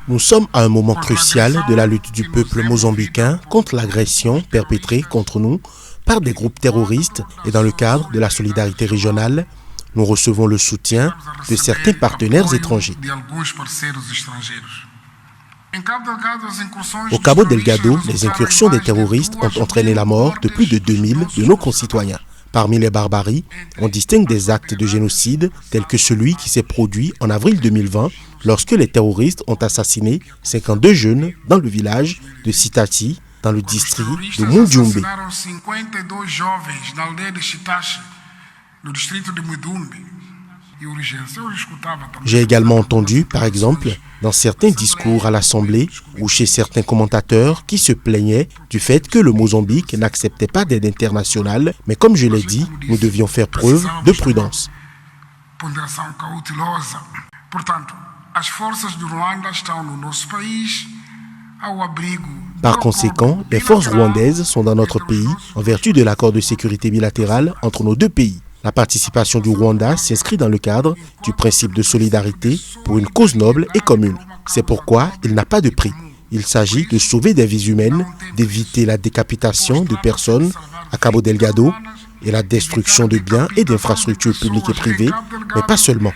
Nous sommes à un moment crucial de la lutte du peuple mozambicain contre l'agression perpétrée contre nous par des groupes terroristes et dans le cadre de la solidarité régionale, nous recevons le soutien de certains partenaires étrangers. Au Cabo Delgado, les incursions des terroristes ont entraîné la mort de plus de 2000 de nos concitoyens. Parmi les barbaries, on distingue des actes de génocide tels que celui qui s'est produit en avril 2020 lorsque les terroristes ont assassiné 52 jeunes dans le village de Sitati, dans le district de Mundjumbe. J'ai également entendu, par exemple, dans certains discours à l'Assemblée ou chez certains commentateurs qui se plaignaient du fait que le Mozambique n'acceptait pas d'aide internationale, mais comme je l'ai dit, nous devions faire preuve de prudence. Par conséquent, les forces rwandaises sont dans notre pays en vertu de l'accord de sécurité bilatéral entre nos deux pays. La participation du Rwanda s'inscrit dans le cadre du principe de solidarité pour une cause noble et commune. C'est pourquoi il n'a pas de prix. Il s'agit de sauver des vies humaines, d'éviter la décapitation de personnes à Cabo Delgado et la destruction de biens et d'infrastructures publiques et privées, mais pas seulement.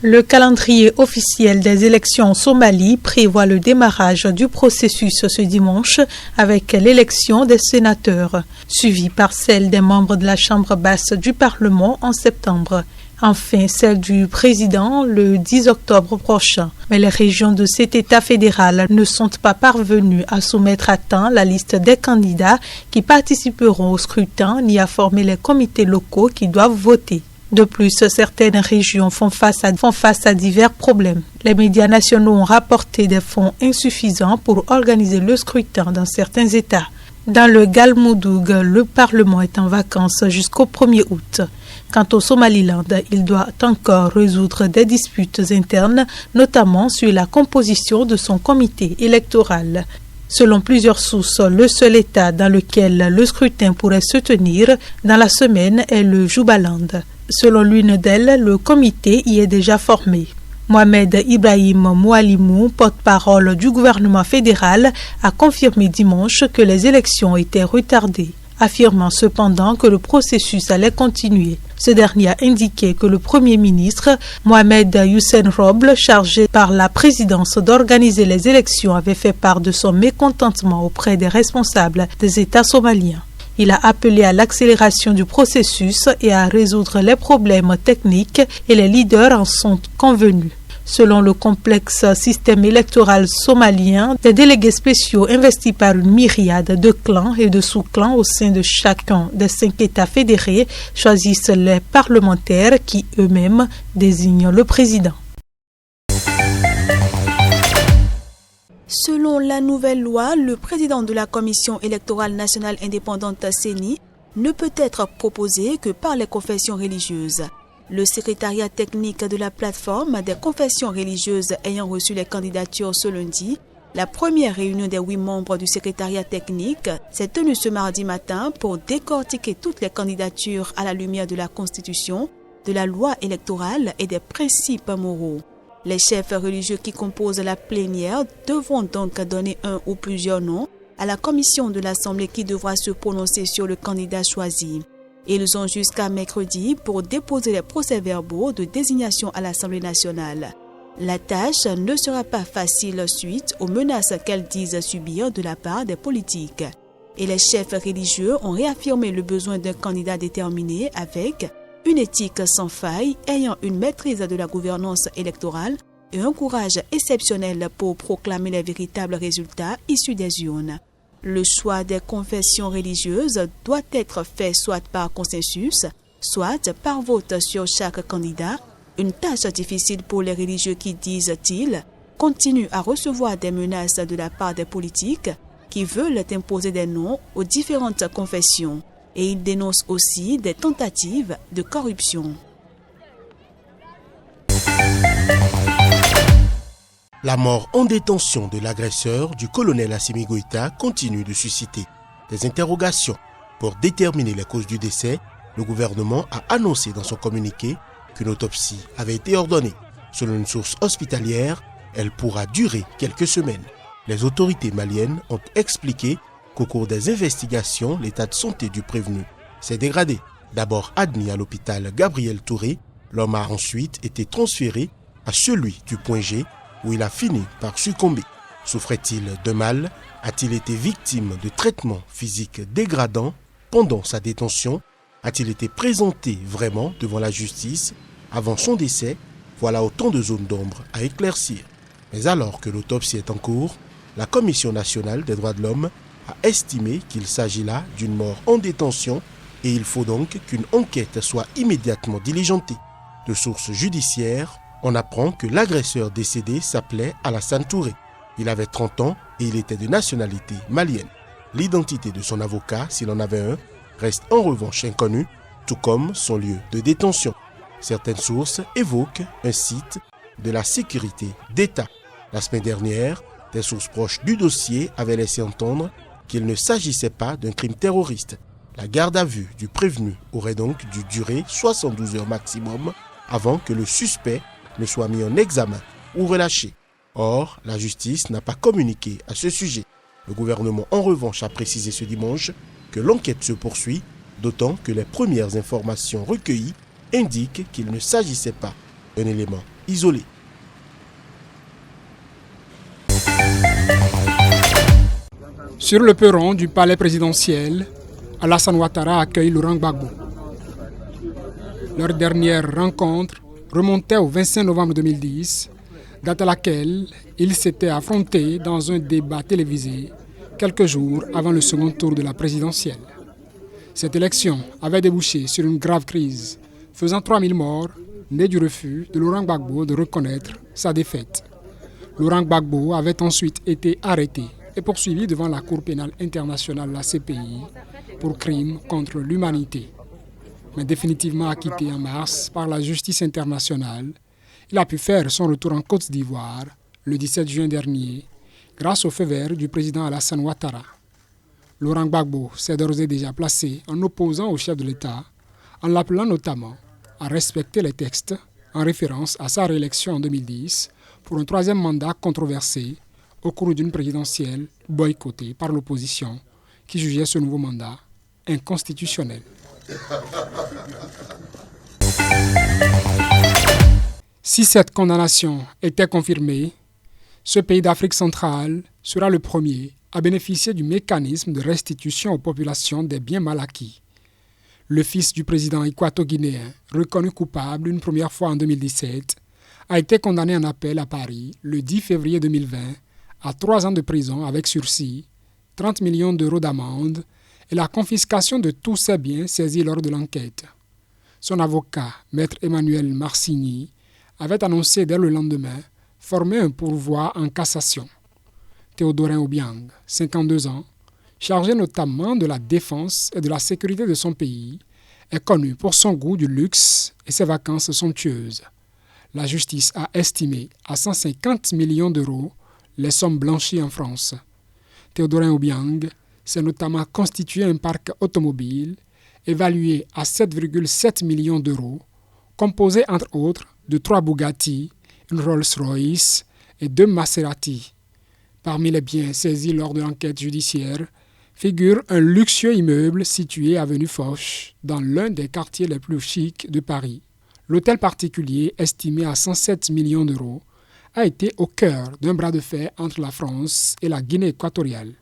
Le calendrier officiel des élections en Somalie prévoit le démarrage du processus ce dimanche avec l'élection des sénateurs, suivie par celle des membres de la Chambre basse du Parlement en septembre. Enfin, celle du président le 10 octobre prochain. Mais les régions de cet État fédéral ne sont pas parvenues à soumettre à temps la liste des candidats qui participeront au scrutin ni à former les comités locaux qui doivent voter. De plus, certaines régions font face à divers problèmes. Les médias nationaux ont rapporté des fonds insuffisants pour organiser le scrutin dans certains États. Dans le Galmudug, le Parlement est en vacances jusqu'au 1er août. Quant au Somaliland, il doit encore résoudre des disputes internes, notamment sur la composition de son comité électoral. Selon plusieurs sources, le seul État dans lequel le scrutin pourrait se tenir dans la semaine est le Jubaland. Selon l'une d'elles, le comité y est déjà formé. Mohamed Ibrahim Moualimou, porte-parole du gouvernement fédéral, a confirmé dimanche que les élections étaient retardées, affirmant cependant que le processus allait continuer. Ce dernier a indiqué que le Premier ministre, Mohamed Hussein Roble, chargé par la présidence d'organiser les élections, avait fait part de son mécontentement auprès des responsables des États somaliens. Il a appelé à l'accélération du processus et à résoudre les problèmes techniques et les leaders en sont convenus. Selon le complexe système électoral somalien, des délégués spéciaux investis par une myriade de clans et de sous-clans au sein de chacun des 5 États fédérés choisissent les parlementaires qui eux-mêmes désignent le président. Selon la nouvelle loi, le président de la Commission électorale nationale indépendante CENI ne peut être proposé que par les confessions religieuses. Le secrétariat technique de la plateforme des confessions religieuses ayant reçu les candidatures ce lundi, la première réunion des 8 membres du secrétariat technique s'est tenue ce mardi matin pour décortiquer toutes les candidatures à la lumière de la Constitution, de la loi électorale et des principes moraux. Les chefs religieux qui composent la plénière devront donc donner un ou plusieurs noms à la commission de l'Assemblée qui devra se prononcer sur le candidat choisi. Ils ont jusqu'à mercredi pour déposer les procès-verbaux de désignation à l'Assemblée nationale. La tâche ne sera pas facile suite aux menaces qu'elles disent subir de la part des politiques. Et les chefs religieux ont réaffirmé le besoin d'un candidat déterminé avec une éthique sans faille, ayant une maîtrise de la gouvernance électorale et un courage exceptionnel pour proclamer les véritables résultats issus des urnes. Le choix des confessions religieuses doit être fait soit par consensus, soit par vote sur chaque candidat, une tâche difficile pour les religieux qui, disent-ils, continuent à recevoir des menaces de la part des politiques qui veulent imposer des noms aux différentes confessions. Et il dénonce aussi des tentatives de corruption. La mort en détention de l'agresseur du colonel Assimi Goïta continue de susciter des interrogations. Pour déterminer les causes du décès, le gouvernement a annoncé dans son communiqué qu'une autopsie avait été ordonnée. Selon une source hospitalière, elle pourra durer quelques semaines. Les autorités maliennes ont expliqué qu'au cours des investigations, l'état de santé du prévenu s'est dégradé. D'abord admis à l'hôpital Gabriel Touré, l'homme a ensuite été transféré à celui du Point G où il a fini par succomber. Souffrait-il de mal? A-t-il été victime de traitements physiques dégradants pendant sa détention? A-t-il été présenté vraiment devant la justice avant son décès? Voilà autant de zones d'ombre à éclaircir. Mais alors que l'autopsie est en cours, la Commission nationale des droits de l'homme a estimé qu'il s'agit là d'une mort en détention et il faut donc qu'une enquête soit immédiatement diligentée. De sources judiciaires, on apprend que l'agresseur décédé s'appelait Alassane Touré. Il avait 30 ans et il était de nationalité malienne. L'identité de son avocat, s'il en avait un, reste en revanche inconnue, tout comme son lieu de détention. Certaines sources évoquent un site de la sécurité d'État. La semaine dernière, des sources proches du dossier avaient laissé entendre qu'il ne s'agissait pas d'un crime terroriste. La garde à vue du prévenu aurait donc dû durer 72 heures maximum avant que le suspect ne soit mis en examen ou relâché. Or, la justice n'a pas communiqué à ce sujet. Le gouvernement, en revanche, a précisé ce dimanche que l'enquête se poursuit, d'autant que les premières informations recueillies indiquent qu'il ne s'agissait pas d'un élément isolé. Sur le perron du palais présidentiel, Alassane Ouattara accueille Laurent Gbagbo. Leur dernière rencontre remontait au 25 novembre 2010, date à laquelle ils s'étaient affrontés dans un débat télévisé quelques jours avant le second tour de la présidentielle. Cette élection avait débouché sur une grave crise, faisant 3000 morts, née du refus de Laurent Gbagbo de reconnaître sa défaite. Laurent Gbagbo avait ensuite été arrêté et poursuivi devant la Cour pénale internationale, la CPI, pour crimes contre l'humanité. Mais définitivement acquitté en mars par la justice internationale, il a pu faire son retour en Côte d'Ivoire le 17 juin dernier, grâce au feu vert du président Alassane Ouattara. Laurent Gbagbo s'est d'ores et déjà placé en opposant au chef de l'État, en l'appelant notamment à respecter les textes en référence à sa réélection en 2010 pour un troisième mandat controversé au cours d'une présidentielle boycottée par l'opposition qui jugeait ce nouveau mandat inconstitutionnel. Si cette condamnation était confirmée, ce pays d'Afrique centrale sera le premier à bénéficier du mécanisme de restitution aux populations des biens mal acquis. Le fils du président équato-guinéen, reconnu coupable une première fois en 2017, a été condamné en appel à Paris le 10 février 2020 à 3 ans de prison avec sursis, 30 millions d'euros d'amende et la confiscation de tous ses biens saisis lors de l'enquête. Son avocat, maître Emmanuel Marcigny, avait annoncé dès le lendemain former un pourvoi en cassation. Théodorin Obiang, 52 ans, chargé notamment de la défense et de la sécurité de son pays, est connu pour son goût du luxe et ses vacances somptueuses. La justice a estimé à 150 millions d'euros les sommes blanchies en France. Théodorin Obiang s'est notamment constitué un parc automobile évalué à 7,7 millions d'euros, composé entre autres de 3 Bugatti, une Rolls-Royce et 2 Maserati. Parmi les biens saisis lors de l'enquête judiciaire figure un luxueux immeuble situé avenue Foch, dans l'un des quartiers les plus chics de Paris. L'hôtel particulier, estimé à 107 millions d'euros, a été au cœur d'un bras de fer entre la France et la Guinée équatoriale.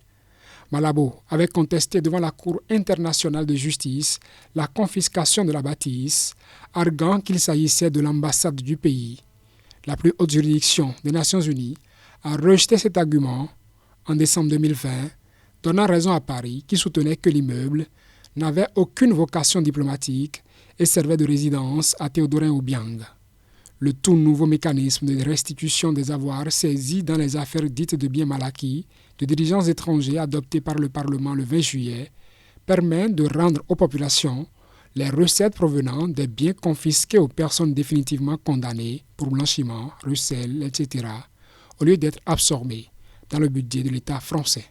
Malabo avait contesté devant la Cour internationale de justice la confiscation de la bâtisse, arguant qu'il s'agissait de l'ambassade du pays. La plus haute juridiction des Nations Unies a rejeté cet argument en décembre 2020, donnant raison à Paris qui soutenait que l'immeuble n'avait aucune vocation diplomatique et servait de résidence à Théodorin Obiang. Le tout nouveau mécanisme de restitution des avoirs saisis dans les affaires dites de biens mal acquis de dirigeants étrangers adopté par le Parlement le 20 juillet permet de rendre aux populations les recettes provenant des biens confisqués aux personnes définitivement condamnées pour blanchiment, recel, etc., au lieu d'être absorbés dans le budget de l'État français.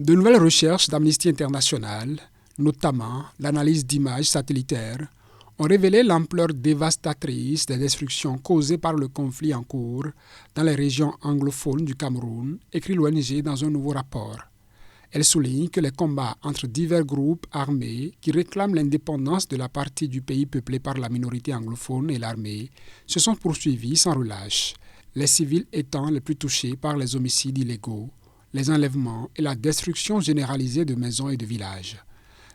De nouvelles recherches d'Amnesty International, notamment l'analyse d'images satellitaires, ont révélé l'ampleur dévastatrice des destructions causées par le conflit en cours dans les régions anglophones du Cameroun, écrit l'ONG dans un nouveau rapport. Elle souligne que les combats entre divers groupes armés qui réclament l'indépendance de la partie du pays peuplée par la minorité anglophone et l'armée se sont poursuivis sans relâche, les civils étant les plus touchés par les homicides illégaux, les enlèvements et la destruction généralisée de maisons et de villages.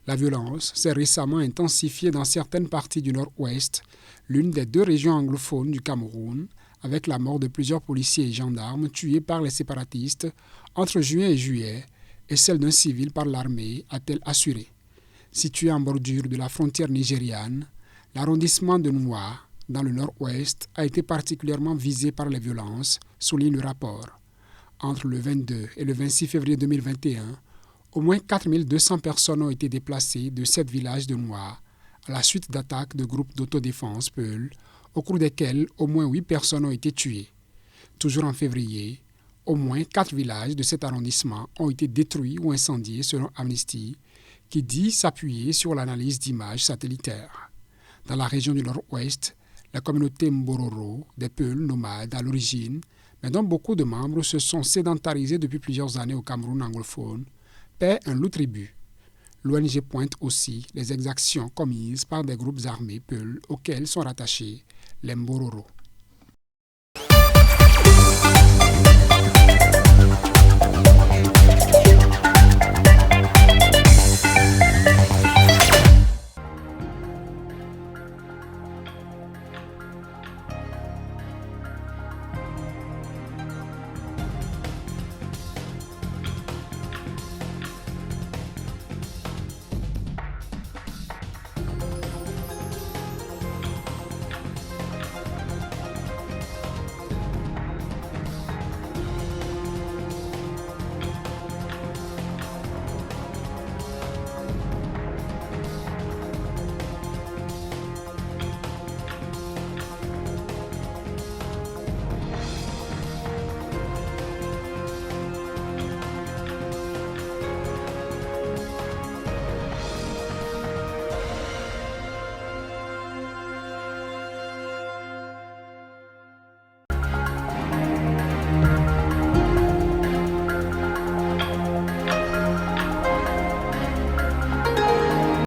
La violence s'est récemment intensifiée dans certaines parties du nord-ouest, l'une des deux régions anglophones du Cameroun, avec la mort de plusieurs policiers et gendarmes tués par les séparatistes entre juin et juillet, et celle d'un civil par l'armée, a-t-elle assuré. Situé en bordure de la frontière nigériane, l'arrondissement de Noa, dans le nord-ouest, a été particulièrement visé par les violences, souligne le rapport. Entre le 22 et le 26 février 2021, au moins 4200 personnes ont été déplacées de 7 villages de Noa à la suite d'attaques de groupes d'autodéfense Peul, au cours desquels au moins 8 personnes ont été tuées. Toujours en février, au moins 4 villages de cet arrondissement ont été détruits ou incendiés selon Amnesty, qui dit s'appuyer sur l'analyse d'images satellitaires. Dans la région du nord-ouest, la communauté Mbororo, des Peuls nomades à l'origine, mais dont beaucoup de membres se sont sédentarisés depuis plusieurs années au Cameroun anglophone, paie un lourd tribut. L'ONG pointe aussi les exactions commises par des groupes armés Peuls auxquels sont rattachés les Mbororo.